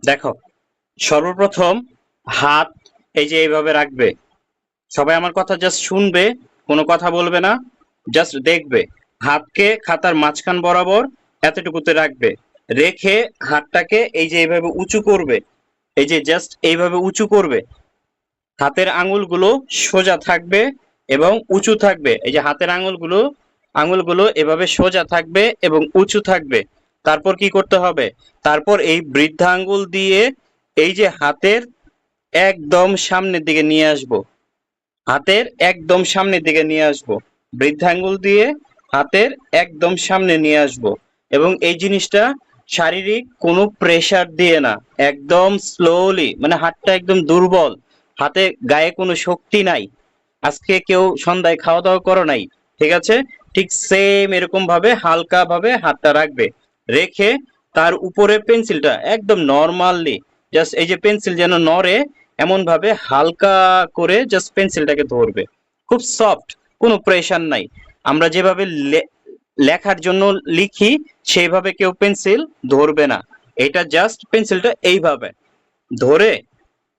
দেখো, সর্বপ্রথম হাত এই যে এইভাবে রাখবে। সবাই আমার কথা জাস্ট শুনবে, কোনো কথা বলবে না, জাস্ট দেখবে। হাতকে খাতার মাঝখান বরাবর এতটুকুতে রাখবে, রেখে হাতটাকে এই যে এইভাবে উঁচু করবে। এই যে জাস্ট এইভাবে উঁচু করবে, হাতের আঙুলগুলো সোজা থাকবে এবং উঁচু থাকবে। এই যে হাতের আঙুলগুলো এভাবে সোজা থাকবে এবং উঁচু থাকবে। তারপর কি করতে হবে? তারপর এই বৃদ্ধা আঙ্গুল দিয়ে এই যে হাতের একদম সামনের দিকে নিয়ে আসবো। হাতের একদম সামনের দিকে নিয়ে আসবো, বৃদ্ধা আঙ্গুল দিয়ে হাতের একদম সামনে নিয়ে আসবো। এবং এই জিনিসটা শারীরিক কোনো প্রেসার দিয়ে না, একদম স্লোলি, মানে হাতটা একদম দুর্বল, হাতে গায়ে কোনো শক্তি নাই, আজকে কেউ সন্ধ্যায় খাওয়া দাওয়া করো নাই, ঠিক আছে? ঠিক সেম এরকম ভাবে হালকা ভাবে হাতটা রাখবে, রেখে তার উপরে পেন্সিলটা একদম নর্মালি, জাস্ট এই যে পেন্সিল যেন নড়ে এমন ভাবে হালকা করে জাস্ট পেন্সিলটাকে ধরবে। খুব সফট, কোনো প্রেশার নাই। আমরা যেভাবে লেখার জন্য লিখি সেইভাবে কেউ পেন্সিল ধরবে না। এটা জাস্ট পেন্সিলটা এইভাবে ধরে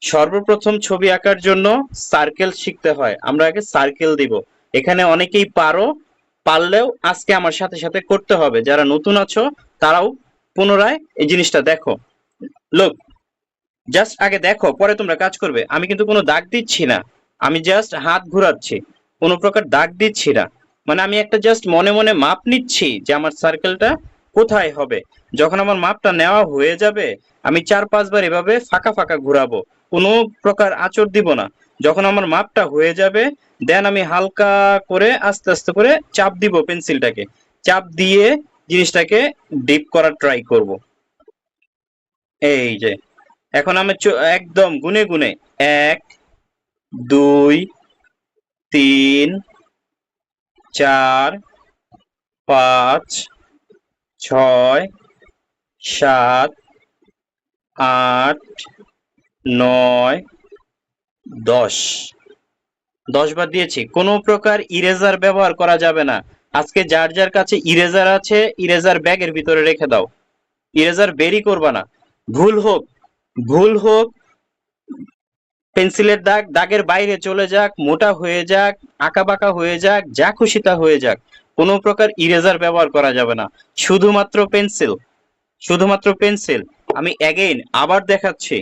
সর্বপ্রথম ছবি আঁকার জন্য সার্কেল শিখতে হয়। আমরা আগে সার্কেল দিব। এখানে অনেকেই পারো, পারলেও আজকে আমার সাথে সাথে করতে হবে। যারা নতুন আছো তারাও পুনরায় এই জিনিসটা দেখো। লোক, জাস্ট আগে দেখো, পরে তোমরা কাজ করবে। আমি কিন্তু কোনো দাগ দিচ্ছি না, আমি জাস্ট হাত ঘোরাচ্ছি, কোনো প্রকার দাগ দিচ্ছি না। মানে আমি একটা জাস্ট মনে মনে মাপ নিচ্ছি যে আমার সার্কেলটা কোথায় হবে। যখন আমার মাপটা নেওয়া হয়ে যাবে, আমি 4-5 বার এভাবে ফাঁকা ফাঁকা ঘোরাবো, কোনো প্রকার আঁচড় দিব না। যখন আমার মাপটা হয়ে যাবে, দেন আমি হালকা করে আস্তে আস্তে করে চাপ দিব পেন্সিলটাকে, চাপ দিয়ে জিনিসটাকে ডিপ করার ট্রাই করব। এই যে এখন আমি একদম গুনে গুনে 1 2 3 4 5 6 7 8 9 10। 10 বার দিয়েছি, কোনো প্রকার ইরেজার ব্যবহার করা যাবে না। আজকে যার যার কাছে ইরেজার আছে, ইরেজার ব্যাগের ভিতরে রেখে দাও, ইরেজার বেরি করবা না। ভুল হোক, ভুল হোক, পেন্সিলের দাগ দাগের বাইরে চলে যাক, মোটা হয়ে যাক, আঁকা বাঁকা হয়ে যাক, যা খুশি তা হয়ে যাক, কোনো প্রকার ইরেজার ব্যবহার করা যাবে না। শুধুমাত্র পেন্সিল, শুধুমাত্র পেন্সিল। আমি অ্যাগেইন আবার দেখাচ্ছি।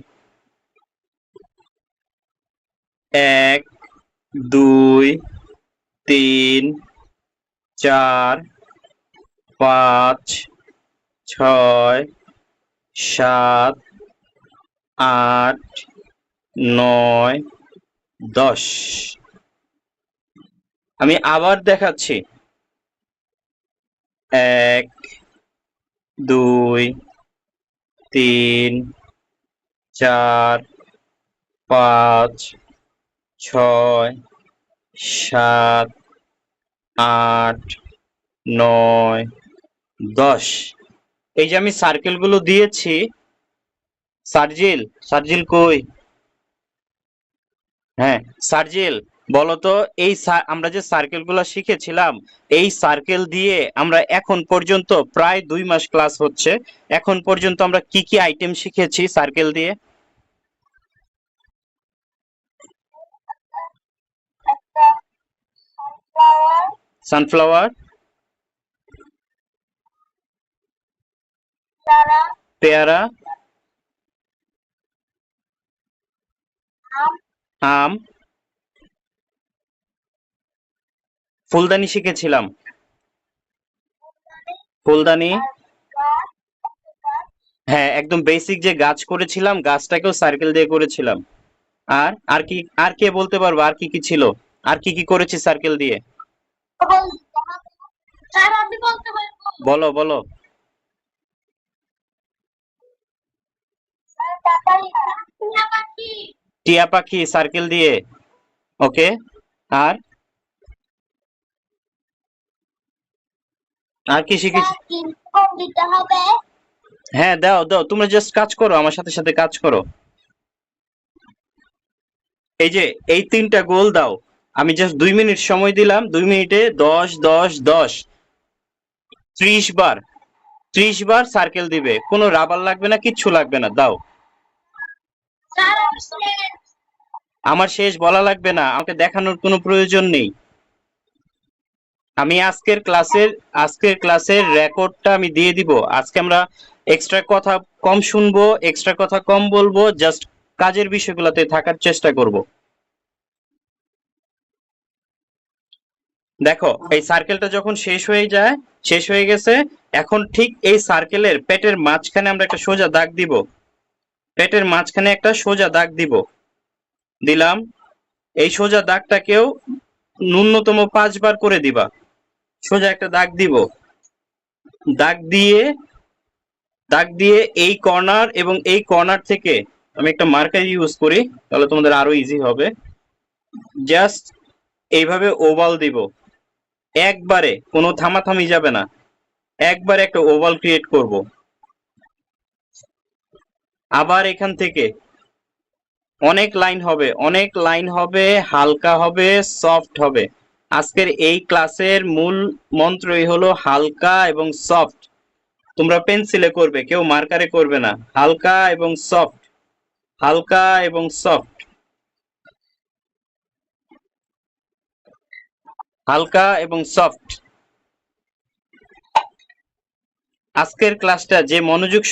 1 2 3 4 5 6 7 8 9 10। আমি আবার দেখাচ্ছি। 1 2 3 4 5 6 7 8 9 10। এই যে আমি সার্কেল গুলো দিয়েছি, সার্জিল, সার্জিল কই? হ্যাঁ, সার্জিল, বলতো এই আমরা যে সার্কেল গুলো শিখেছিলাম, এই সার্কেল দিয়ে আমরা এখন পর্যন্ত প্রায় 2 মাস ক্লাস হচ্ছে, এখন পর্যন্ত আমরা কি কি আইটেম শিখেছি সার্কেল দিয়ে? সানফ্লাওয়ার, পেয়ারা, আম, ফুলদানি শিখেছিলাম, ফুলদানি। হ্যাঁ, একদম বেসিক যে গাছ করেছিলাম, গাছটাকেও সার্কেল দিয়ে করেছিলাম। আর আর কি, আর কে বলতে পারবো আর কি কি ছিল, আর কি কি করেছি সার্কেল দিয়ে? বলো বলো। টিয়া পাখি সার্কেল দিয়ে, ওকে। আর আর কি শিখেছি? হ্যাঁ, দাও দাও, তোমরা জাস্ট কাজ করো, আমার সাথে সাথে কাজ করো। এই যে এই 3টা গোল দাও। আমি জাস্ট 2 মিনিট সময় দিলাম, 2 মিনিটে 10 10 10 30 বার, 30 বার সার্কেল দিবে, কোনো রাবার লাগবে না, কিচ্ছু লাগবে না, দাও। আমার শেষ বলা লাগবে না, আমাকে দেখানোর কোনো প্রয়োজন নেই। আমি আজকের ক্লাসের রেকর্ডটা আমি দিয়ে দিব। আজকে আমরা এক্সট্রা কথা কম শুনবো, এক্সট্রা কথা কম বলবো, জাস্ট কাজের বিষয়গুলোতে থাকার চেষ্টা করব। দেখো, এই সার্কেলটা যখন শেষ হয়ে গেছে, এখন ঠিক এই সার্কেলের পেটের মাঝখানে আমরা একটা সোজা দাগ দিব। পেটের মাঝখানে একটা সোজা দাগ দিলাম। এই সোজা দাগটাকেও ন্যূনতম 5 বার করে দিবা। সোজা একটা দাগ দিব। দাগ দিয়ে এই কর্নার এবং এই কর্নার থেকে আমি একটা মার্কার ইউজ করি, তাহলে তোমাদের আরো ইজি হবে। জাস্ট এইভাবে ওভাল দিব, একবারে, কোনো থামাথামি যাবে না, একবারে একটা ওভাল ক্রিয়েট করব। আবার এখান থেকে অনেক লাইন হবে, হালকা হবে, সফট হবে। আজকের এই ক্লাসের মূল মন্ত্রই হলো হালকা এবং সফট। তোমরা পেন্সিলে করবে, কেউ মার্কারে করবে না। হালকা এবং সফট, হালকা এবং সফট, হালকা এবং সফট। আজকের ক্লাসটা যে মনোযোগ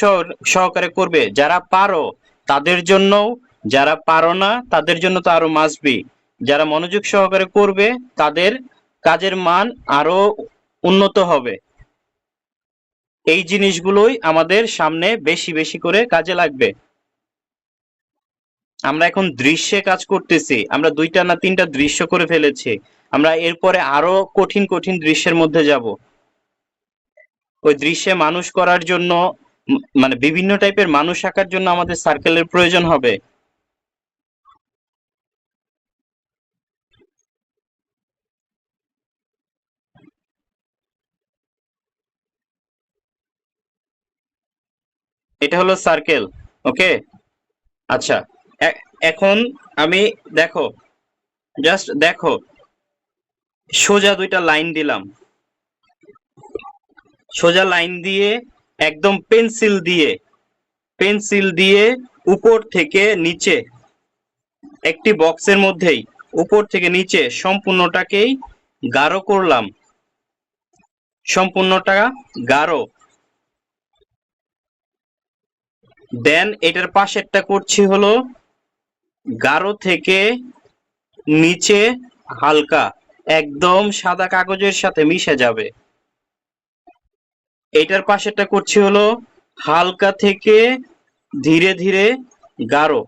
সহকারে করবে, যারা পারো তাদের জন্য, যারা পারো না তাদের জন্য তো আরো মাস্ট বি। যারা মনোযোগ সহকারে করবে তাদের কাজের মান আরো উন্নত হবে। এই জিনিসগুলোই আমাদের সামনে বেশি বেশি করে কাজে লাগবে। আমরা এখন দৃশ্যে কাজ করতেছি, আমরা 2টা না 3টা দৃশ্য করে ফেলেছি। আমরা এরপরে আরো কঠিন কঠিন দৃশ্যের মধ্যে যাব। ওই দৃশ্যে মানুষ করার জন্য, মানে বিভিন্ন টাইপের মানুষ আঁকার জন্য আমাদের সার্কেলের প্রয়োজন হবে। এটা হলো সার্কেল, ওকে। আচ্ছা, এখন আমি, দেখো, জাস্ট দেখো, সোজা 2টা লাইন দিলাম। সোজা লাইন দিয়ে একদম পেন্সিল দিয়ে উপর থেকে নিচে, একটি বক্সের মধ্যেই উপর থেকে নিচে সম্পূর্ণটাকেই গাঢ় করলাম, সম্পূর্ণটা গাঢ়। দেন এটার পাশেরটা করছি হলো গাঢ় থেকে নিচে হালকা, একদম সাদা কাগজের সাথে মিশে যাবে। এটার পাশেরটা করছি হলো হালকা থেকে ধীরে ধীরে গাঢ়,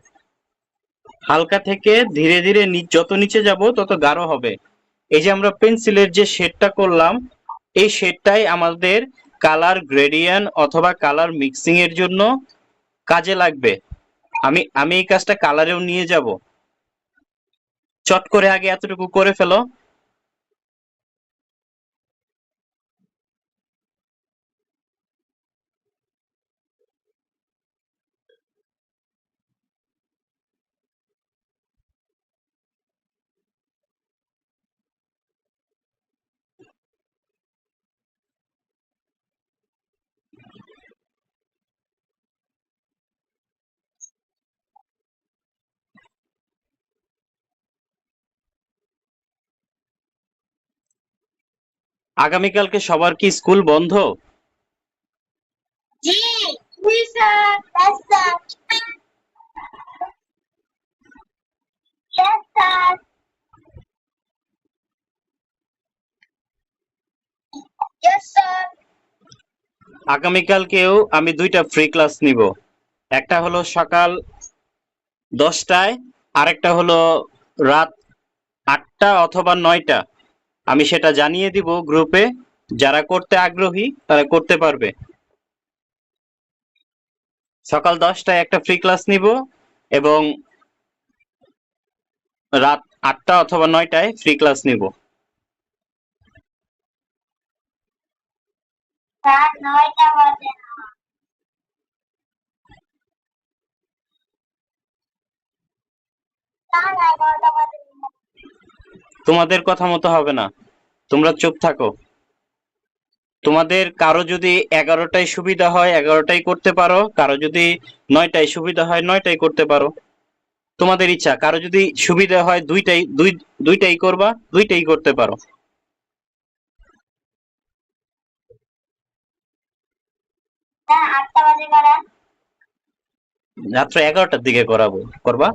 হালকা থেকে ধীরে ধীরে যত নিচে যাব তত গাঢ় হবে। এই যে আমরা পেন্সিলের যে শেডটা করলাম, এই শেডটাই আমাদের কালার গ্রেডিয়েন্ট অথবা কালার মিক্সিং এর জন্য কাজে লাগবে। আমি এই কাজটা কালারেও নিয়ে যাব। চট করে আগে এতটুকু করে ফেলো। আগামীকালকে সবার কি স্কুল বন্ধ? জি, জি sir, yes sir, yes sir, yes sir. আগামীকালকেও আমি 2টা ফ্রি ক্লাস নিব। একটা হলো সকাল 10টায়, আরেকটা হলো রাত 8টা অথবা 9টা। আমি সেটা জানিয়ে দিব গ্রুপে, যারা করতে আগ্রহী তারা করতে পারবে। সকাল 10টায় একটা ফ্রি ক্লাস নিব এবং রাত 8টা অথবা 9টায় ফ্রি ক্লাস নিব। স্যার 9টা বাজে না, স্যার 11টা বাজে না। তোমাদের কথা মতো হবে না, তোমরা চুপ থাকো। তোমাদের কারো যদি 11টায় সুবিধা হয় 11টায় করতে পারো, কারো যদি 9টায় সুবিধা হয় 9টায় করতে পারো। তোমাদের ইচ্ছা, কারো যদি সুবিধা হয় দুইটাই করবা, দুইটাই করতে পারো। স্যার 8টা বাজে করান। রাত্র 11টার দিকে করবা।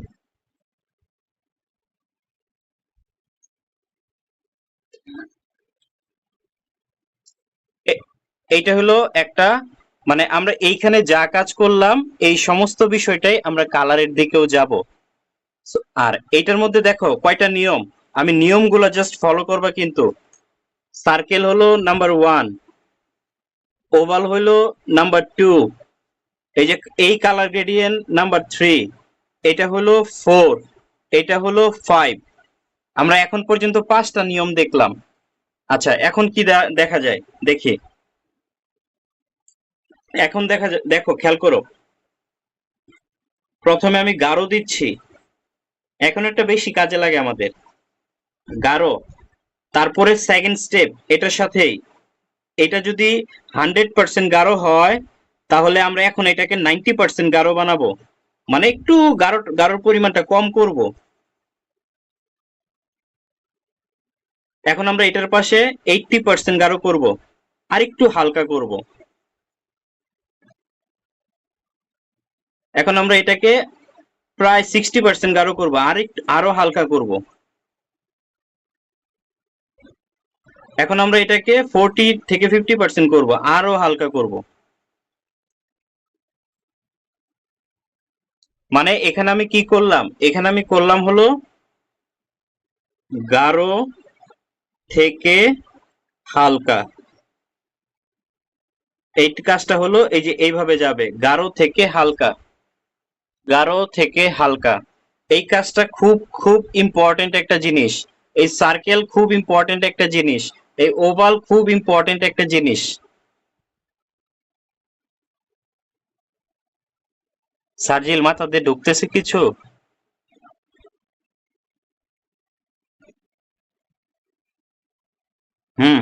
এইটা হলো একটা, মানে আমরা এইখানে যা কাজ করলাম এই সমস্ত বিষয়টাই আমরা কালারের দিকেও যাব। আর এইটার মধ্যে দেখো কয়টা নিয়ম, আমি নিয়মগুলো জাস্ট ফলো করবা কিন্তু। সার্কেল হলো নাম্বার 1, ওভাল হলো নাম্বার 2, এই যে এই কালার গ্রেডিয়েন্ট নাম্বার 3, এটা হলো 4, এটা হলো 5। আমরা এখন পর্যন্ত 5টা নিয়ম দেখলাম। আচ্ছা এখন কি দেখা যায় দেখি। এখন দেখো খেয়াল করো, প্রথমে আমি গাঢ় দিচ্ছি, এখন একটা বেশি কাজে লাগে আমাদের গাঢ়। তারপরে সেকেন্ড স্টেপ এটার সাথেই, এটা যদি 100% গাঢ় হয় তাহলে আমরা এখন এটাকে 90% গাঢ় বানাবো, মানে একটু গাঢ়র পরিমাণটা কম করব। এখন আমরা এটার পাশে 80% গাঢ় করব, আর একটু হালকা করব। এখন আমরা এটাকে প্রায় 60% গাঢ় করব, আরো হালকা করব। এখন আমরা এটাকে 40 থেকে 50% করব, আরো হালকা করব। মানে এখানে আমি কি করলাম, এখানে আমি করলাম হলো গাঢ় থেকে হালকা। এই কাজটা হলো এই যে এইভাবে যাবে, গাঢ় থেকে হালকা, গাঢ় থেকে হালকা। এই কাজটা খুব খুব ইম্পর্টেন্ট একটা জিনিস। এই সার্কেল খুব ইম্পর্টেন্ট একটা জিনিস, এই ওভাল খুব ইম্পর্টেন্ট একটা জিনিস। সার্জিল মাথাতে ঢুকতেছে কিছু? হুম।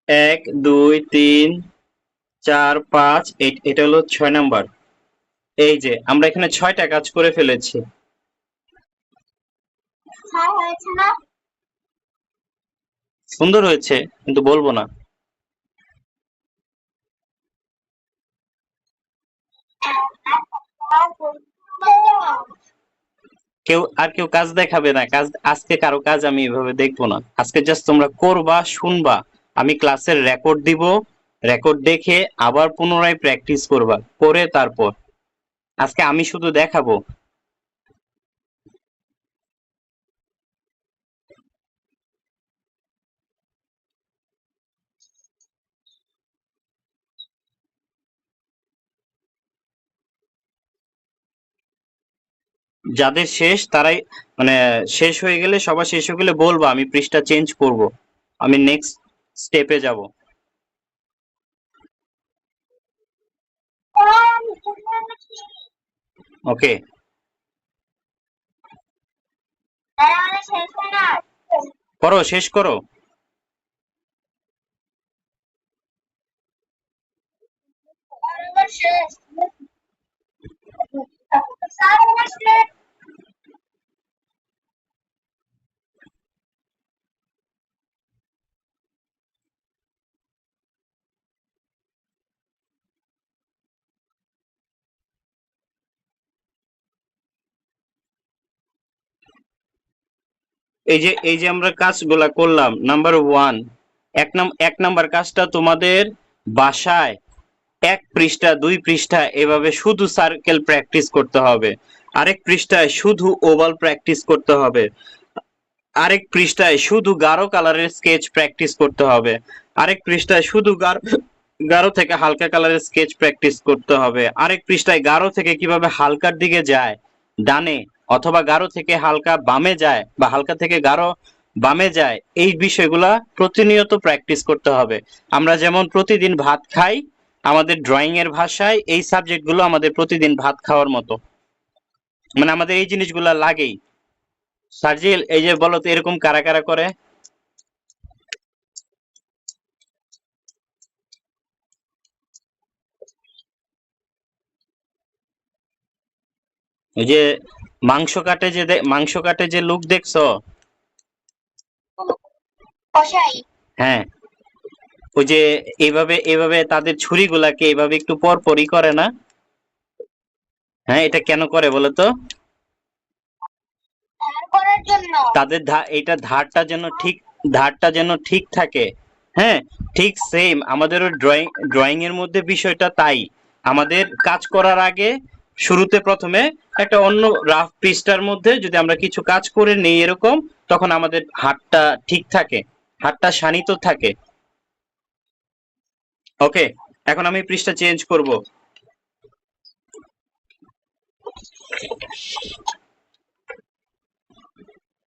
1 2 3 4 5, এটা হলো 6 নাম্বার। এই যে আমরা এখানে 6টা কাজ করে ফেলেছি। স্যার হয়েছে না? সুন্দর হয়েছে কিন্তু বলবো না। কেউ কাজ দেখাবে না, কাজ আজকে কারো কাজ আমি এভাবে দেখবো না। আজকে জাস্ট তোমরা করবা, শুনবা, আমি ক্লাসের রেকর্ড দিব, রেকর্ড দেখে আবার পুনরায় প্র্যাকটিস করবা, করে তারপর আজকে আমি শুধু দেখাবো। যাদের শেষ তারাই, মানে শেষ হয়ে গেলে, সবার শেষ হয়ে গেলে বলবা, আমি পৃষ্ঠা চেঞ্জ করব, আমি নেক্সট স্টেপে যাব। ওকে। স্যার আমাদের শেষ হয় না। করো, শেষ করো। আমার শেষ। স্যার আমার শেষ। এই যে আমরা কাজগুলা করলাম, নাম্বার 1, এক নাম্বার কাজটা তোমাদের বাসায় 1 পৃষ্ঠা 2 পৃষ্ঠা এভাবে শুধু সার্কেল প্র্যাকটিস করতে হবে, আরেক পৃষ্ঠায় শুধু ওভাল প্র্যাকটিস করতে হবে, আরেক পৃষ্ঠায় শুধু গাঢ় কালারের স্কেচ প্র্যাকটিস করতে হবে, আরেক পৃষ্ঠায় শুধু গাঢ় থেকে হালকা কালারের স্কেচ প্র্যাকটিস করতে হবে, আরেক পৃষ্ঠায় গাঢ় থেকে কিভাবে হালকার দিকে যায় ডানে, অথবা গাঢ় থেকে হালকা বামে যায়, বা হালকা থেকে গাঢ় বামে যায়, এই বিষয়গুলা প্রতিনিয়ত প্র্যাকটিস করতে হবে। আমরা যেমন প্রতিদিন ভাত খাই, আমাদের ড্রয়িং এর ভাষায় এই সাবজেক্টগুলো আমাদের প্রতিদিন ভাত খাওয়ার মতো, মানে আমাদের এই জিনিসগুলা লাগেই। সার্জিল এই যে বলো তো, এরকম কারা কারা করে? ওই যে মাংস কাটে যে লোক দেখছো? কষাই। হ্যাঁ, ওই যে এইভাবে এইভাবে তাদের ছুরিগুলাকে এইভাবে একটু পর পরই করে না? হ্যাঁ, এটা কেন করে বলো তো? ধার করার জন্য। তাদের এটা ধারটা যেন ঠিক থাকে। হ্যাঁ, ঠিক সেম আমাদেরও ড্রয়িং এর মধ্যে বিষয়টা তাই। আমাদের কাজ করার আগে শুরুতে প্রথমে একটা অন্য রাফ পৃষ্ঠার মধ্যে যদি আমরা কিছু কাজ করে নেই এরকম, তখন আমাদের হাতটা ঠিক থাকে, হাতটা শানিত থাকে। ওকে, এখন আমি পৃষ্ঠা চেঞ্জ করব।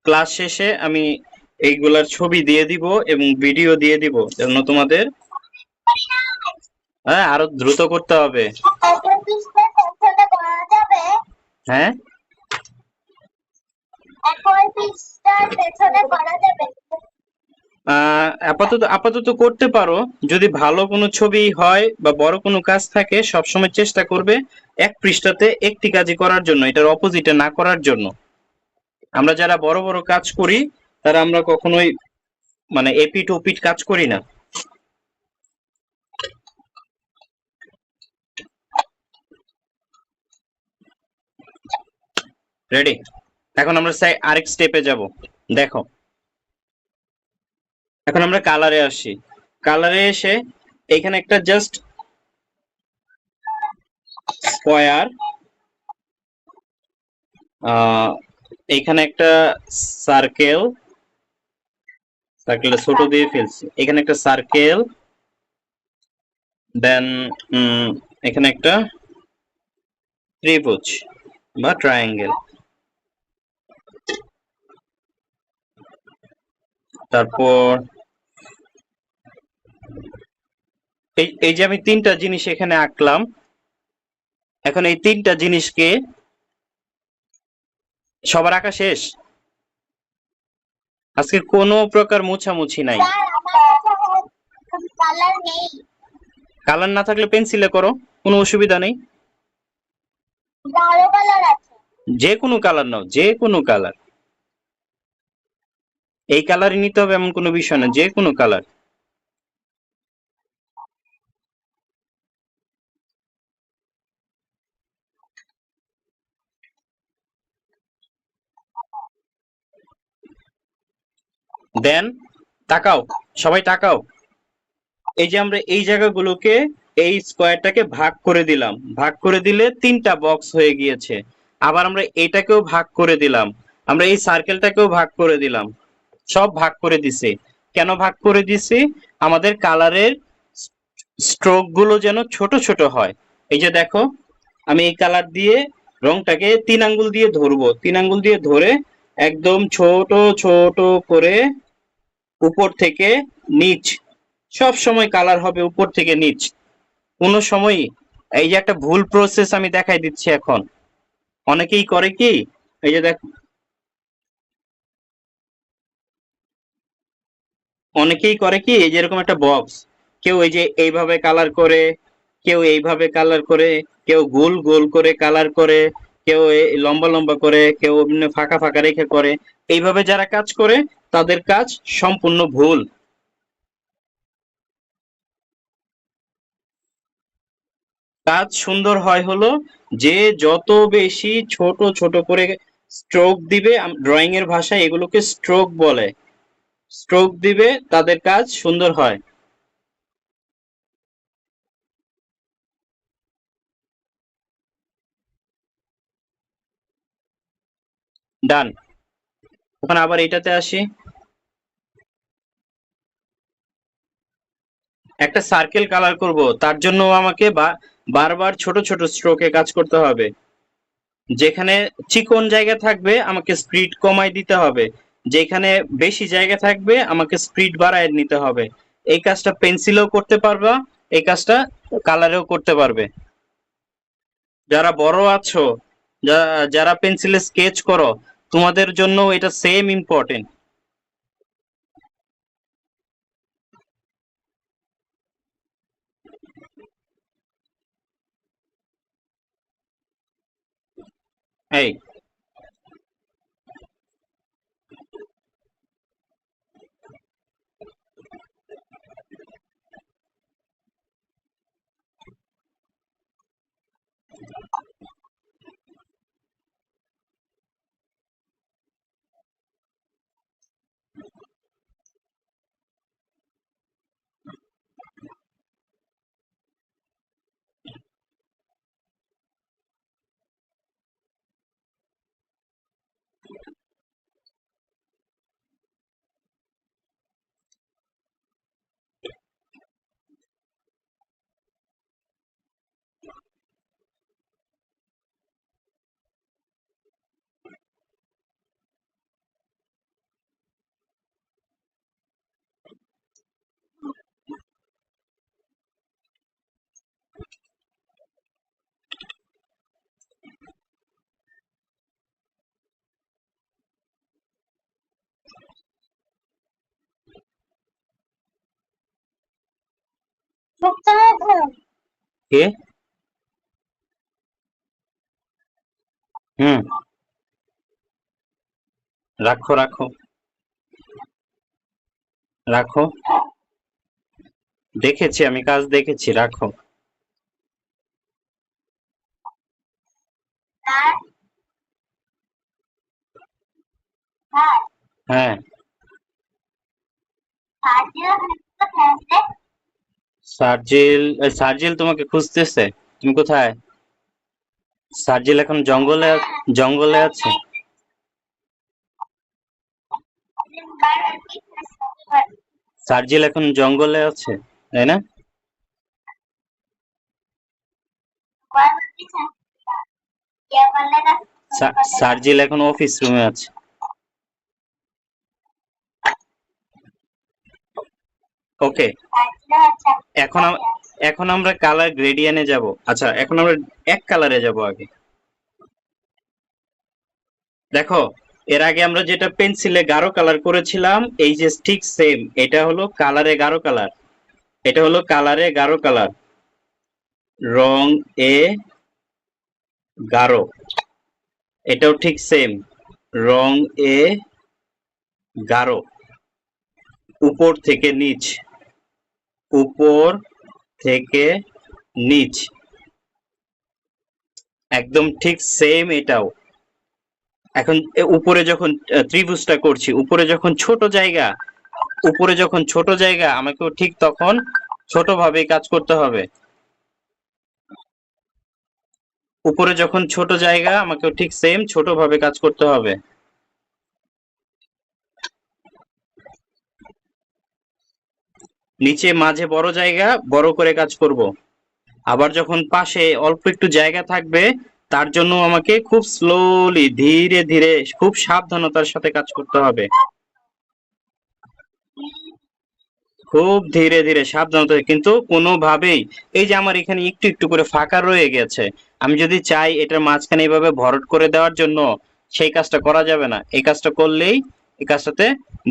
ক্লাস শেষে আমি এইগুলার ছবি দিয়ে দিব এবং ভিডিও দিয়ে দিব যেন তোমাদের, হ্যাঁ, আরো দ্রুত করতে হবে। একটা পিসটা পেছনে করা যাবে? হ্যাঁ, একই পিসটা পেছনে করা যাবে? আপাতত আপাতত করতে পারো। যদি ভালো কোনো ছবি হয় বা বড় কোনো কাজ থাকে, সবসময় চেষ্টা করবে এক পৃষ্ঠাতে একটি কাজই করার জন্য, এটার অপোজিটে না করার জন্য। আমরা যারা বড় বড় কাজ করি তারা আমরা কখনোই মানে এপিট ওপিট কাজ করি না। রেডি? এখন আমরা আরেক স্টেপে যাব। দেখো, এখন আমরা কালারে আসি। কালারে এসে এখানে একটা জাস্ট স্কয়ার, এখানে একটা সার্কেল, সার্কেলটা ছোট দিয়ে ফেলছি, এখানে একটা সার্কেল, দেন এখানে একটা ত্রিভুজ বা ট্রায়াঙ্গেল, তারপর এই যে আমি তিনটা জিনিস এখানে আঁকলাম, এখন এই তিনটা জিনিসকে সবার আঁকা শেষ। আজকে কোনো প্রকার মোছামুছি নাই। স্যার আমার কাছে কালার নেই। কালার না থাকলে পেন্সিলে করো, কোনো অসুবিধা নেই। গাঢ় কালার আছে। যে কোনো কালার নাও, যে কোনো কালার, এই কালারই নিতে হবে এমন কোনো বিষয় না, যে কোনো কালার। দেন তাকাও, সবাই তাকাও। এই যে আমরা এই জায়গাগুলোকে, এই স্কোয়ারটাকে ভাগ করে দিলাম, ভাগ করে দিলে তিনটা বক্স হয়ে গিয়েছে। আবার আমরা এটাকেও ভাগ করে দিলাম, আমরা এই সার্কেলটাকেও ভাগ করে দিলাম, সব ভাগ করে দিছি। কেন ভাগ করে দিছি? আমাদের কালারের স্ট্রোক গুলো যেন ছোট ছোট হয়। এই যে দেখো, আমি এই কালার দিয়ে রংটাকে 3 আঙ্গুল দিয়ে ধরবো, 3 আঙ্গুল দিয়ে ধরে একদম ছোট ছোট করে উপর থেকে নিচ, সব সময় কালার হবে উপর থেকে নিচ, কোনো সময়ই। এই যে একটা ভুল প্রসেস আমি দেখাই দিচ্ছি এখন। অনেকেই করে কি, এই যে দেখ, অনেকেই করে কি, এই যে এরকম একটা বক্স, কেউ এই যে এইভাবে কালার করে, কেউ এইভাবে কালার করে, কেউ গোল গোল করে কালার করে, কেউ লম্বা লম্বা করে, কেউ বিভিন্ন ফাঁকা ফাঁকা রেখে করে। এইভাবে যারা কাজ করে তাদের কাজ সম্পূর্ণ ভুল। কাজ সুন্দর হয় হলো যে যত বেশি ছোট ছোট করে স্ট্রোক দিবে, ড্রয়িং এর ভাষায় এগুলোকে স্ট্রোক বলে, স্ট্রোক দিবে তাদের কাজ সুন্দর হয়। ডান। এখন আবার এটাতে আসি। একটা সার্কেল কালার করব, তার জন্য আমাকে বারবার ছোট ছোট স্ট্রোকে কাজ করতে হবে। যেখানে চিকন জায়গা থাকবে আমাকে স্পিড কমাই দিতে হবে, যেখানে বেশি জায়গা থাকবে আমাকে স্পিড বাড়ায় নিতে হবে। এই কাজটা পেন্সিলেও করতে পারবা, এই কাজটা কালারেও করতে পারবে। যারা বড় আছো, যারা পেন্সিলে স্কেচ করো, তোমাদের জন্য এটা সেম ইম্পর্টেন্ট। এই মুখটা রাখো। কে? হুম, রাখো রাখো রাখো। দেখেছি, আমি কাজ দেখেছি, রাখো। আর আর হ্যাঁ, সাজিয়ে কোথায় আছে? সার্জিল তোমাকে খুঁজতেছে। তুমি কোথায়? সার্জিল এখন জঙ্গলে জঙ্গলে আছে। সার্জিল এখন জঙ্গলে আছে, তাই না? সার্জিল এখন অফিস রুমে আছে। ওকে, এখন এখন আমরা কালার গ্রেডিয়েন্টে যাব। আচ্ছা, এখন আমরা এক কালারে যাব আগে। দেখো, এর আগে আমরা যেটা পেন্সিলে গাঢ় কালার করেছিলাম, এই যে ঠিক সেম, এটা হলো কালারে গাঢ় কালার। এটা হলো কালারে গাঢ় কালার, রং এ গাঢ়। এটাও ঠিক সেম, রং এ গাঢ়। উপর থেকে নিচ, উপর থেকে নিচ, একদম ঠিক সেম এটাও। এখন উপরে যখন ত্রিভুজটা করছি, উপরে যখন ছোট জায়গা, উপরে যখন ছোট জায়গা, আমাকেও ঠিক তখন ছোট ভাবে কাজ করতে হবে। উপরে যখন ছোট জায়গা, আমাকেও ঠিক সেম ছোট ভাবে কাজ করতে হবে। নিচে মাঝে বড় জায়গা, বড় করে কাজ করব। আবার যখন পাশে অল্প একটু জায়গা থাকবে, তার জন্য আমাকে খুব স্লোলি, ধীরে ধীরে, খুব সাবধানতার সাথে কাজ করতে হবে। খুব ধীরে ধীরে, সাবধানতা, কিন্তু কোনোভাবেই, এই যে আমার এখানে একটু একটু করে ফাঁকা রয়ে গেছে, আমি যদি চাই এটার মাঝখানে এইভাবে ভরট করে দেওয়ার জন্য, সেই কাজটা করা যাবে না। এই কাজটা করলেই এই কাজটাতে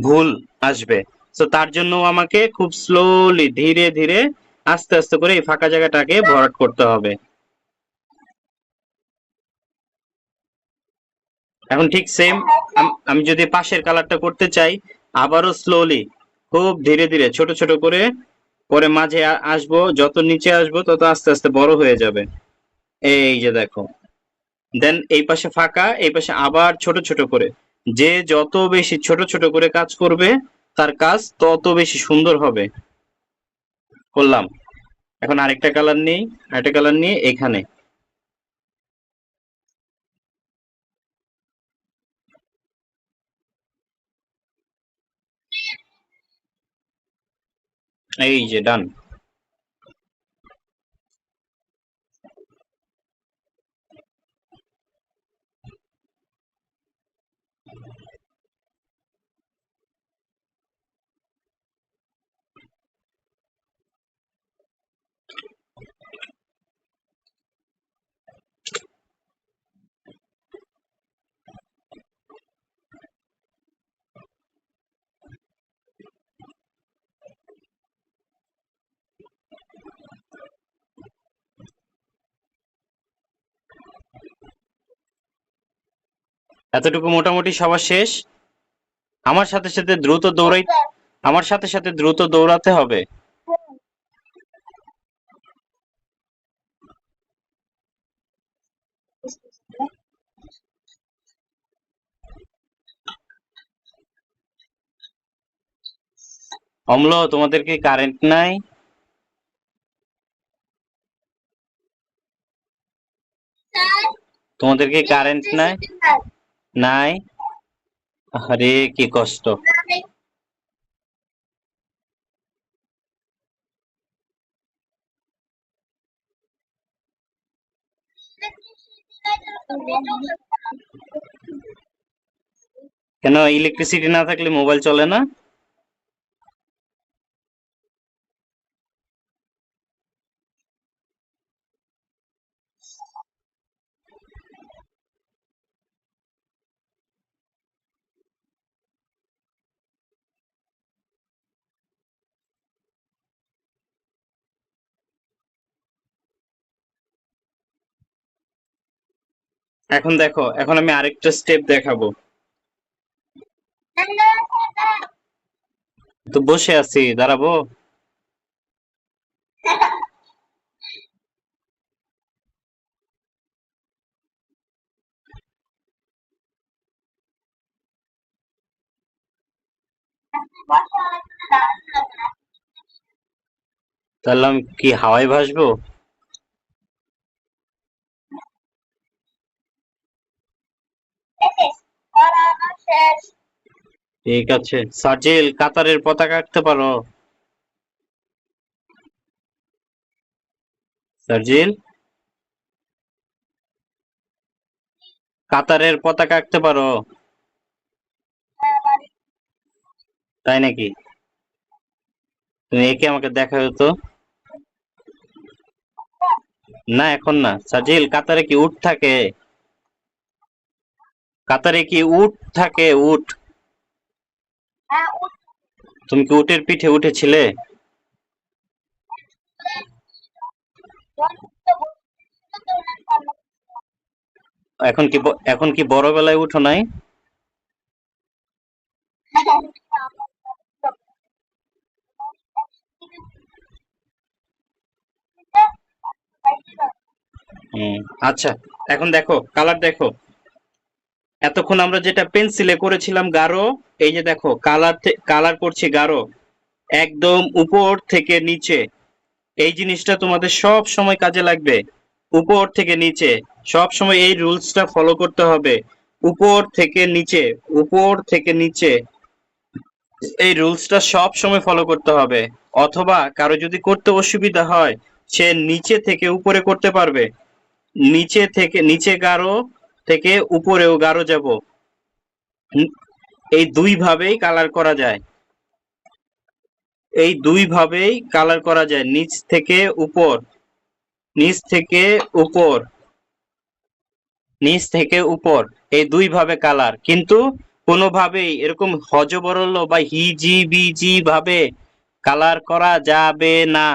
ভুল আসবে। তো তার জন্য আমাকে খুব স্লোলি, ধীরে ধীরে, আস্তে আস্তে করে এই ফাঁকা জায়গাটাকে ভরাট করতে হবে। এখন ঠিক সেম, আমি যদি পাশের কালারটা করতে চাই, আবারও স্লোলি, খুব ধীরে ধীরে, ছোট ছোট করে, পরে মাঝে আসবো, যত নিচে আসবো তত আস্তে আস্তে বড় হয়ে যাবে। এই যে দেখো, দেন এই পাশে ফাঁকা, এই পাশে আবার ছোট ছোট করে। যে যত বেশি ছোট ছোট করে কাজ করবে, তার কাজ তত বেশি সুন্দর হবে। করলাম। এখন আরেকটা কালার নিই, আরেকটা কালার নিয়ে এখানে, এই যে ডান। এতটুকু মোটামুটি সবার শেষ। আমার সাথে সাথে আমার সাথে সাথে দ্রুত দৌড়াতে হবে। অম্ল, তোমাদের কি কারেন্ট নাই? তোমাদের কি কারেন্ট নাই? নাই? আরে কি কষ্ট। কেন ইলেকট্রিসিটি না থাকলে মোবাইল চলে না? এখন দেখো, এখন আমি আরেকটা স্টেপ দেখাবো। তো বসে আছি, দাঁড়াবো? তাহলে আমি কি হাওয়ায় ভাসবো? ঠিক আছে। সার্জিল, কাতারের পতাকা আঁকতে পারো? সার্জিল, কাতারের পতাকা আঁকতে পারো? তাই নাকি? তুমি একে আমাকে দেখাও তো। না, এখন না। সার্জিল, কাতারে কি উট থাকে? কাতারে কি উট থাকে? উট? তুমি কি উটের পিঠে উঠেছিলে? এখন কি বড় বেলায় উঠো নাই? হুম। আচ্ছা, এখন দেখো, কালার দেখো। এতক্ষণ আমরা যেটা পেন্সিলে করেছিলাম গাঢ়, এই যে দেখো কালার করছি গাঢ়, একদম উপর থেকে নিচে। এই জিনিসটা তোমাদের সব সময় কাজে লাগবে। উপর থেকে নিচে সব সময় এই রুলসটা ফলো করতে হবে। উপর থেকে নিচে, উপর থেকে নিচে, এই রুলসটা সব সময় ফলো করতে হবে। অথবা কারো যদি করতে অসুবিধা হয়, সে নিচে থেকে উপরে করতে পারবে। নিচে থেকে নিচে গাঢ়, থেকে উপরেও গাঢ় যাব। এই দুই ভাবেই কালার করা যায়। এই দুই ভাবেই কালার করা যায়, নিচ থেকে উপর, নিচ থেকে উপর, নিচ থেকে উপর। এই দুই ভাবে কালার, কিন্তু কোনোভাবেই এরকম হযবরল বা হিজি বিজি ভাবে কালার করা যাবে না।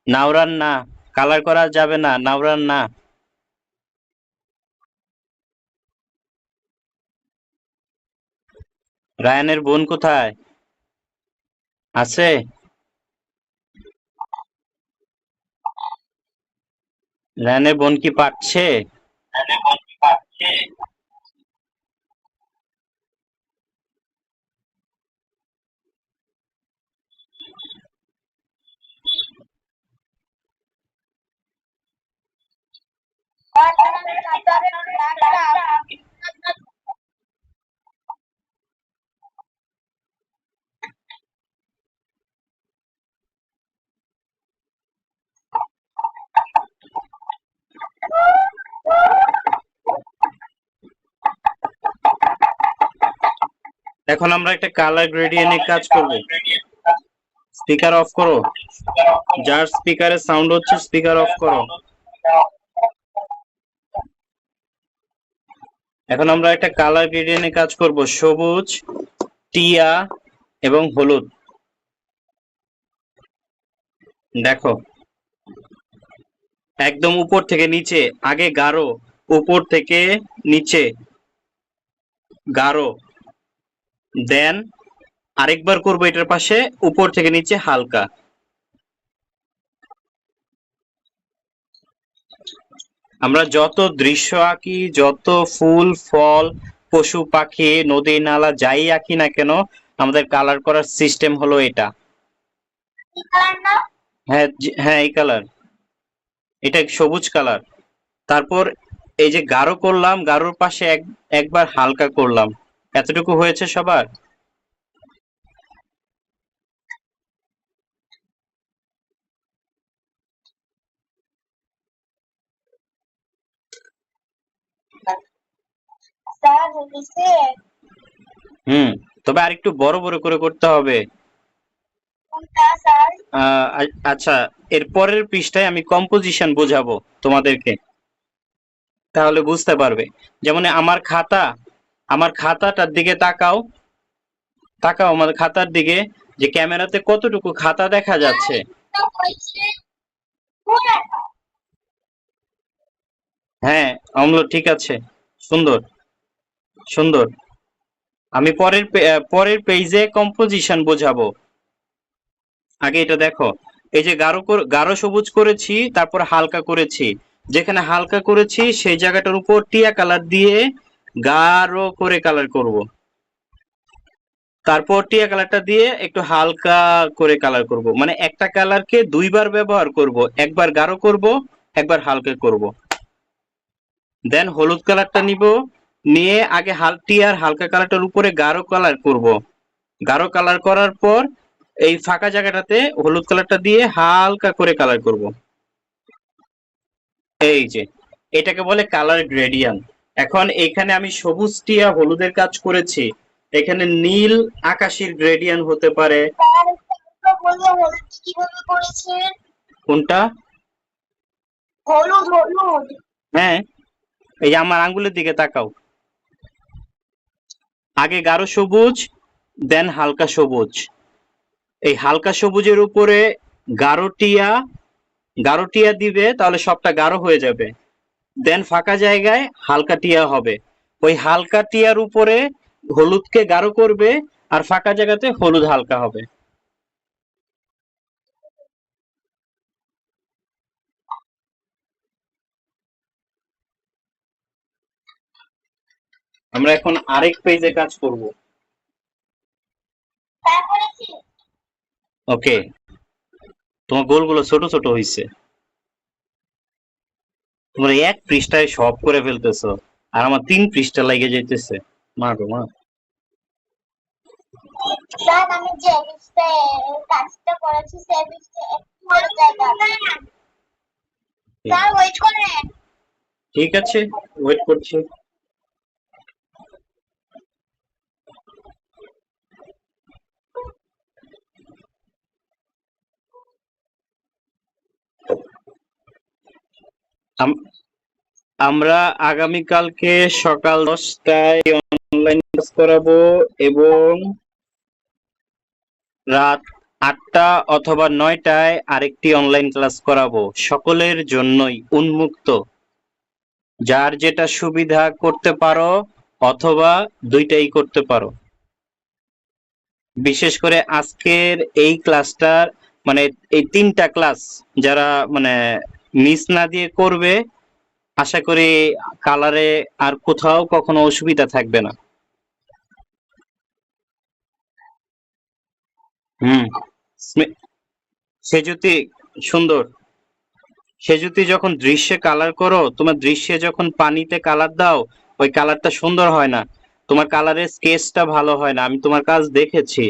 নাওরান না, কালার করা যাবে না, নাওরান না। রায়ানের বোন কোথায় আছে? রায়ানের বোন কি পাচ্ছে? এখন আমরা একটা কালার গ্রেডিয়েন্টে কাজ করব। স্পিকার অফ করো। যার স্পিকারে সাউন্ড হচ্ছে স্পিকার অফ করো। এখন আমরা একটা কালার গ্রেডিয়েন্টে কাজ করব, সবুজ, টিয়া এবং হলুদ। দেখো, একদম উপর থেকে নিচে, আগে গাঢ়, উপর থেকে নিচে গাঢ়, দেন আরেকবার করব এটার পাশে উপর থেকে নিচে হালকা। আমরা যত দৃশ্য আঁকি, যত ফুল ফল, পশু পাখি, নদী নালা যাই আঁকি না কেন, আমাদের কালার করার সিস্টেম হলো এটা। কি কালার না? হ্যাঁ হ্যাঁ, এই কালার, এটা সবুজ কালার। তারপর এই যে গাঢ় করলাম, গাঢ়র পাশে একবার হালকা করলাম। এতটুকু হয়েছে সবার? স্যার হইছে। তবে আরেকটু বড় বড় করে করতে হবে। কোনটা স্যার? আচ্ছা, এর পরের পৃষ্ঠায় আমি কম্পোজিশন বোঝাবো তোমাদেরকে, তাহলে বুঝতে পারবে। যেমন আমার খাতাটার দিকে তাকাও, তাকাও আমার খাতার দিকে, যে ক্যামেরাতে কতটুকু খাতা দেখা যাচ্ছে। তো হইছে পুরাটা। হ্যাঁ, অম্ল ঠিক আছে, সুন্দর সুন্দর। আমি পরের পেজে কম্পোজিশন বোঝাবো। আগে এটা দেখো, এই যে গাঢ় সবুজ করেছি, তারপর হালকা করেছি। যেখানে হালকা করেছি সেই জায়গাটার উপর টিয়া কালার দিয়ে গাঢ় করে কালার করব। তারপর টিয়া কালারটা দিয়ে একটু হালকা করে কালার করব, মানে একটা কালারকে দুইবার ব্যবহার করব, একবার গাঢ় করব, একবার হালকা করব। দেন হলুদ কালারটা নিব, নিয়ে আগে টিয়ার হালকা কালারটার উপরে গাঢ় কালার করব। গাঢ় কালার করার পর এই ফাঁকা জায়গাটাতে হলুদ কালারটা দিয়ে হালকা করে কালার করব। এই যে, এটাকে বলে কালার গ্রেডিয়ান্ট। এখন এখানে আমি সবুজ টিয়া হলুদের কাজ করেছি, এখানে নীল আকাশের গ্রেডিয়ান্ট হতে পারে। স্যার একটা বললো হলুদ কিভাবে করেছেন? কোনটা? হলুদ হলুদ। হ্যাঁ, এই যে আমার আঙ্গুলের দিকে তাকাও, আগে গাঢ় সবুজ, দেন হালকা সবুজ। এই হালকা সবুজের উপরে গাঢ় টিয়া, গাঢ় টিয়া দিবে, তাহলে সবটা গাঢ় হয়ে যাবে। দেন ফাঁকা জায়গায় হালকা টিয়া হবে। ওই হালকা টিয়ার উপরে হলুদকে গাঢ় করবে, আর ফাঁকা জায়গাতে হলুদ হালকা হবে। আমরা এখন আরেক পেজে কাজ করব। স্যার করেছি। ওকে, তোমার গোলগুলো ছোট ছোট হইছে, তোমরা এক পৃষ্ঠায় সব করে ফেলতেছো, আর আমার 3 পৃষ্ঠা লেগে যাইতেছে। মা গো মা। স্যার আমি যে কাজটা করেছি সে একটু বড় জায়গা আছে। স্যার ওয়েট করেন। ঠিক আছে, ওয়েট করছি। আম- আমরা আগামীকালকে সকাল 10টায় অনলাইন ক্লাস করাবো, এবং রাত 8টা অথবা 9টায় আরেকটি অনলাইন ক্লাস করাবো। সকলের জন্যই উন্মুক্ত, যার যেটা সুবিধা করতে পারো, অথবা দুইটাই করতে পারো। বিশেষ করে আজকের এই ক্লাসটার, মানে এই 3টা ক্লাস যারা মানে মিস না দিয়ে করবে, আশা করি কালারে আর কোথাও কখনো অসুবিধা থাকবে না। হুম, সেজুতি সুন্দর। সেজুতি যখন দৃশ্যে কালার করো, তোমার দৃশ্যে যখন পানিতে কালার দাও, ওই কালারটা সুন্দর হয় না, তোমার কালারের স্কেচটা ভালো হয় না, আমি তোমার কাজ দেখেছি।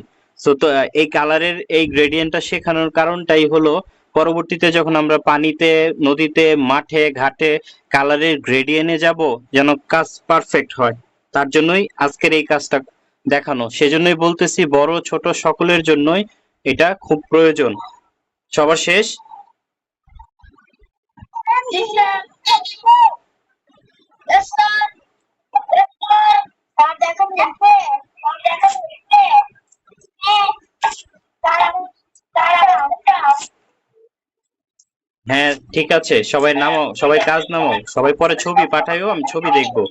তো এই কালারের এই গ্রেডিয়েন্টটা শেখানোর কারণটাই হলো, পরবর্তীতে যখন আমরা পানিতে, নদীতে, মাঠে ঘাটে কালারের গ্রেডিয়েন্টে যাব, যেন কাজ পারফেক্ট হয়। তার জন্যই আজকের এই কাজটা দেখানো। সেজন্যই বলতেছি, বড় ছোট সকলের জন্যই এটা খুব প্রয়োজন। সবার শেষ? জি sir. Yes, sir. Yes, sir. Sir দেখা হয়েছে। স্যার দেখা হয়েছে। হ্যাঁ। স্যার স্যার হ্যাঁ ঠিক আছে, সবাই নামাও, সবাই কাজ নামাও, সবাই পরে ছবি পাঠাইও, আমি ছবি দেখবো।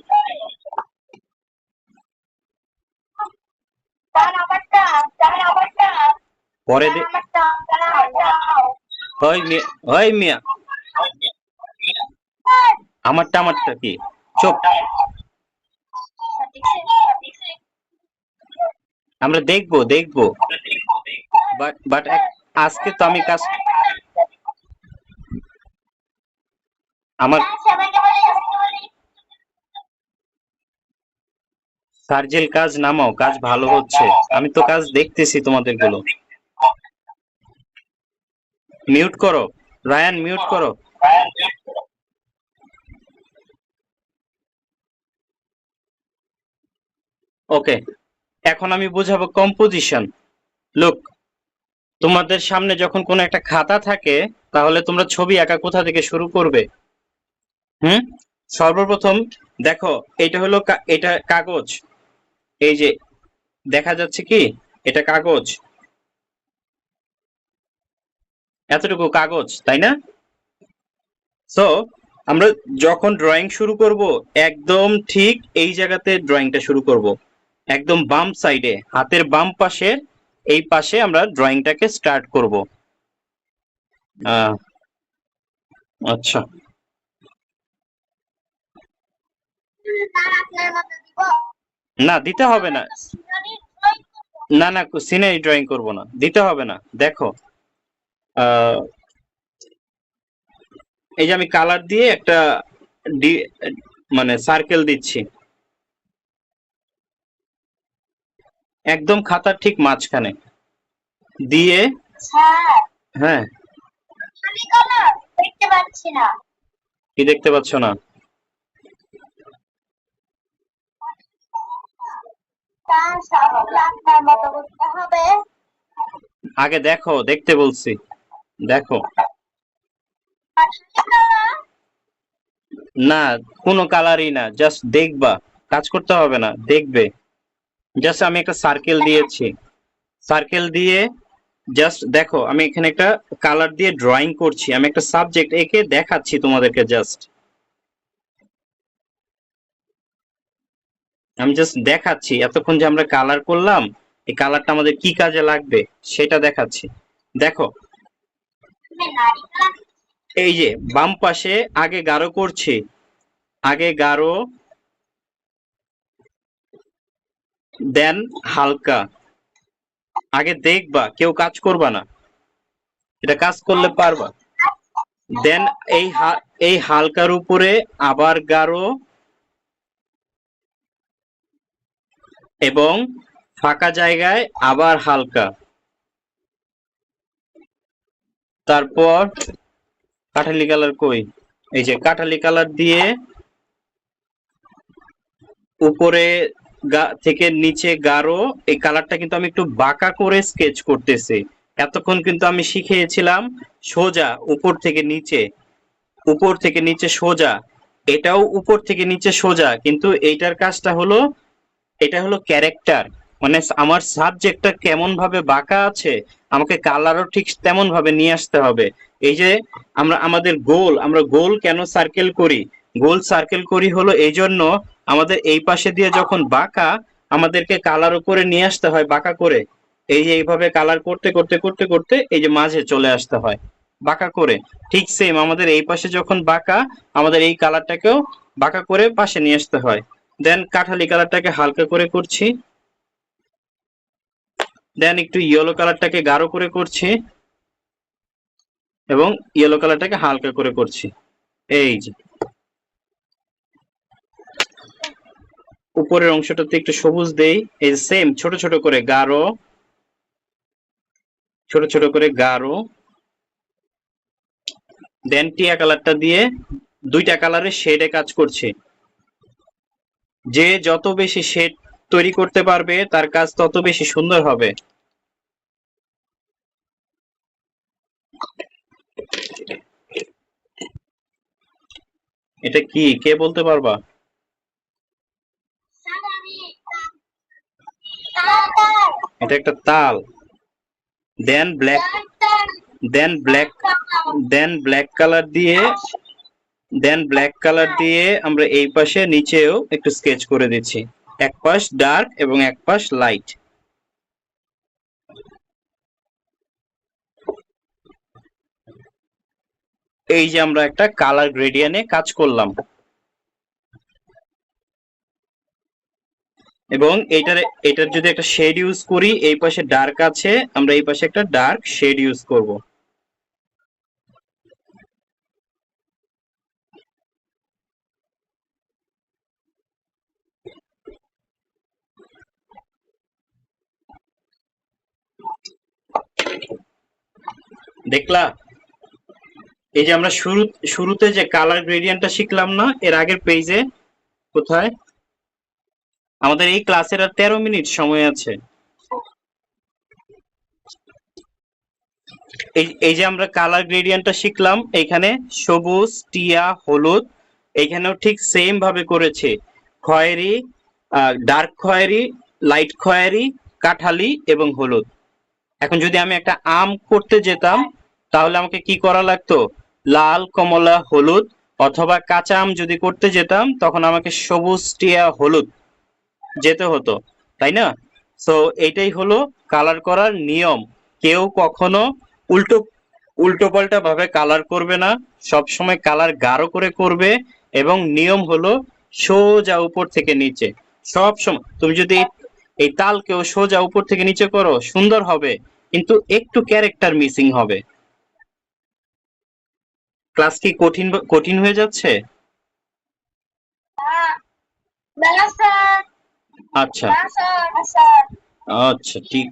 পরে ওই মিয়া, আমারটা আমারটা কি, চুপ। আমরা দেখবো দেখবো, বাট বাট আজকে তো আমি কাজ, আমার সার্জেল কাজ নামাও, কাজ ভালো হচ্ছে, আমি তো কাজ দেখতেছি তোমাদের গুলো। মিউট করো, রায়ান মিউট করো। ওকে, এখন আমি বুঝাবো কম্পোজিশন। লুক, তোমাদের সামনে যখন কোনো একটা খাতা থাকে, তাহলে তোমরা ছবি আঁকা কোথা থেকে শুরু করবে? হুম, সর্বপ্রথম দেখো, এটা হলো এটা কাগজ, এই যে দেখা যাচ্ছে কি, এটা কাগজ, এতটুকু কাগজ, তাই না? সো আমরা যখন ড্রয়িং শুরু করব, একদম ঠিক এই জায়গাতে ড্রয়িংটা শুরু করব, একদম বাম সাইডে, হাতের বাম পাশে, এই পাশে আমরা ড্রয়িংটাকে স্টার্ট করব। আহ, আচ্ছা, না দিতে হবে না, না না সিনারি ড্রয়িং করব না, দিতে হবে না। দেখো, আহ, এই যে আমি কালার দিয়ে একটা ডি- মানে সার্কেল দিচ্ছি, একদম খাতার ঠিক মাঝখানে দিয়ে। হ্যাঁ, দেখতে পাচ্ছি না। কি দেখতে পাচ্ছ না? আপনার মতো করতে হবে। আগে দেখো, দেখতে বলছি, দেখো। না, কোনো কালারই না, জাস্ট দেখবা, কাজ করতে হবে না, দেখবে। জাস্ট আমি একটা সার্কেল দিয়েছি, সার্কেল দিয়ে জাস্ট দেখো, আমি এখানে একটা কালার দিয়ে ড্রয়িং করছি, আমি একটা সাবজেক্ট এঁকে দেখাচ্ছি তোমাদেরকে, জাস্ট আমি জাস্ট দেখাচ্ছি, এতক্ষণ যে আমরা কালার করলাম, এই কালারটা আমাদের কি কাজে লাগবে সেটা দেখাচ্ছি। দেখো, এই যে বাম পাশে আগে গাঢ় করছি, আগে গাঢ়, দেন হালকা। আগে দেখবা, কেউ কাজ করবা না, এটা কাজ করলে পারবা। দেন এই হালকার উপরে আবার গাঢ়, এবং ফাঁকা জায়গায় আবার হালকা। তারপর কাঠালি কালার কই, এই যে কাঠালি কালার দিয়ে উপরে থেকে নিচে গাঢ়, এই কালারটা কিন্তু আমি একটু বাঁকা করে স্কেচ করতেছি। এতক্ষণ কিন্তু আমি শিখিয়েছিলাম সোজা উপর থেকে নিচে, উপর থেকে নিচে সোজা, এটাও উপর থেকে নিচে সোজা, কিন্তু এইটার কাজটা হলো, এটা হলো ক্যারেক্টার, মানে আমার সাবজেক্টটা কেমন ভাবে বাঁকা আছে, আমাকে কালারও ঠিক তেমন ভাবে নিয়ে আসতে হবে। এই যে আমরা আমাদের গোল, আমরা গোল কেন সার্কেল করি, গোল সার্কেল করি হলো এই জন্য, আমাদের এই পাশে দিয়ে যখন বাঁকা, আমাদেরকে কালার উপরে নিয়ে আসতে হয় বাঁকা করে, এই যে এইভাবে কালার করতে করতে করতে করতে এই যে মাঝে চলে আসতে হয় বাঁকা করে। ঠিক সেম আমাদের এই পাশে যখন বাঁকা, আমাদের এই কালারটাকেও বাঁকা করে পাশে নিয়ে আসতে হয়। দেন কাঠালি কালারটাকে হালকা করে করছি, দেন একটু ইয়েলো কালারটাকে গাঢ় করে করছি, এবং ইয়েলো কালারটাকে হালকা করে করছি। এই যে উপরের অংশটাতে একটু সবুজ দেই, এই সেম ছোট ছোট করে গাঢ়, ছোট ছোট করে গাঢ়, দেন টিয়া কালারটা দিয়ে দুইটা কালারের শেডে কাজ করছি। যে যত বেশি শেড তৈরি করতে পারবে, তার কাজ তত বেশি সুন্দর হবে। এটা কি, কে বলতে পারবা? এটা একটা তাল। দেন ব্ল্যাক, দেন ব্ল্যাক কালার দিয়ে আমরা এই পাশে নিচেও একটু স্কেচ করে দিচ্ছি, এক পাশ ডার্ক এবং এক পাশ লাইট। এই যে আমরা একটা কালার গ্রেডিয়েন্টে কাজ করলাম, এবং এটার যদি একটা শেড ইউজ করি, এই পাশে ডার্ক আছে, আমরা এই পাশে একটা ডার্ক শেড ইউজ করব। দেখলা, এই যে আমরা শুরুতে যে কালার গ্রেডিয়েন্টটা শিখলাম না এর আগের পেজে, কোথায়? আমাদের এই ক্লাসের আর 13 মিনিট সময় আছে। এই যে আমরা কালার গ্রেডিয়েন্টটা শিখলাম, এখানে সবুজ, টিয়া, হলুদ, এখানেও ঠিক সেম ভাবে করেছে, খয়েরি, ডার্ক খয়েরি, লাইট খয়েরি, কাঠালি এবং হলুদ। এখন যদি আমি একটা আম করতে যেতাম, তাহলে আমাকে কি করা লাগতো? লাল, কমলা, হলুদ, অথবা কাঁচা আম যদি করতে যেতাম তখন আমাকে সবুজ, টিয়া, হলুদ যেতে হতো, তাই না? সো এটাই হলো কালার করার নিয়ম। কেউ কখনো উল্টো উল্টো পাল্টা ভাবে কালার করবে না, সব সময় কালার গাঢ় করে করবে, এবং নিয়ম হলো সোজা উপর থেকে নিচে। সব সময় তুমি যদি এই তালকেও সোজা উপর থেকে নিচে করো, সুন্দর হবে, কিন্তু একটু ক্যারেক্টার মিসিং হবে। ক্লাস কি কঠিন হয়ে যাচ্ছে? আচ্ছা আচ্ছা, ঠিক।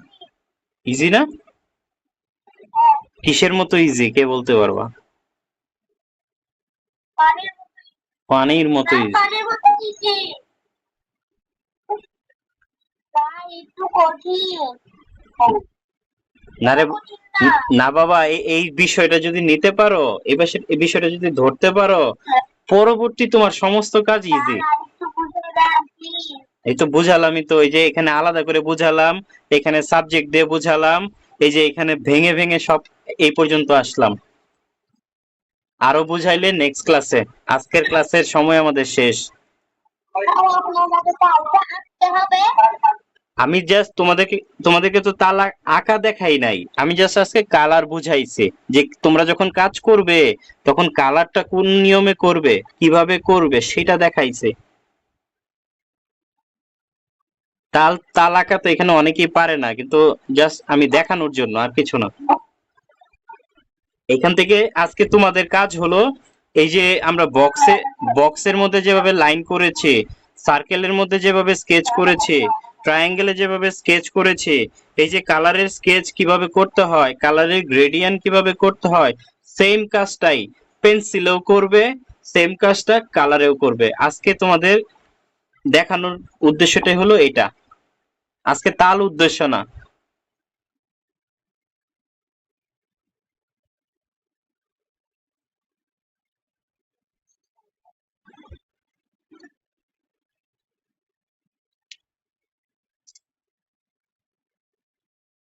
ইজি না? কিসের মতো ইজি, কে বলতে পারবা? পানির মতো ইজি। না রে, না বাবা, এই বিষয়টা যদি নিতে পারো, এই বিষয়টা যদি ধরতে পারো, পরবর্তী তোমার সমস্ত কাজ ইজি। এই তো বুঝালামই তো, এই যে এখানে আলাদা করে বুঝালাম, এখানে সাবজেক্ট দিয়ে বুঝালাম, এই যে এখানে ভেঙে ভেঙে সব এই পর্যন্ত আসলাম। আরো বুঝাইলে নেক্সট ক্লাসে। আজকের ক্লাসের সময় আমাদের শেষ। আমি জাস্ট তোমাদেরকে তো তালা আঁকা দেখাই নাই, আমি জাস্ট আজকে কালার বুঝাইছি, যে তোমরা যখন কাজ করবে তখন কালারটা কোন নিয়মে করবে, কিভাবে করবে সেটা দেখাইছে। তাল আঁকা তো এখানে অনেকেই পারে না, কিন্তু জাস্ট আমি দেখানোর জন্য, আর কিছু না। এখান থেকে আজকে তোমাদের কাজ হলো, এই যে আমরা বক্সের মধ্যে যেভাবে লাইন করেছি, সার্কেলের মধ্যে যেভাবে স্কেচ করেছি, ট্রায়াঙ্গেলে যেভাবে স্কেচ করেছি, এই যে কালারের স্কেচ কিভাবে করতে হয়, কালারের গ্রেডিয়েন্ট কিভাবে করতে হয়, সেম কাজটাই পেন্সিলেও করবে, সেম কাজটা কালারেও করবে। আজকে তোমাদের দেখানোর উদ্দেশ্যটাই হলো এটা, আজকে তাল উদ্দেশ্য না।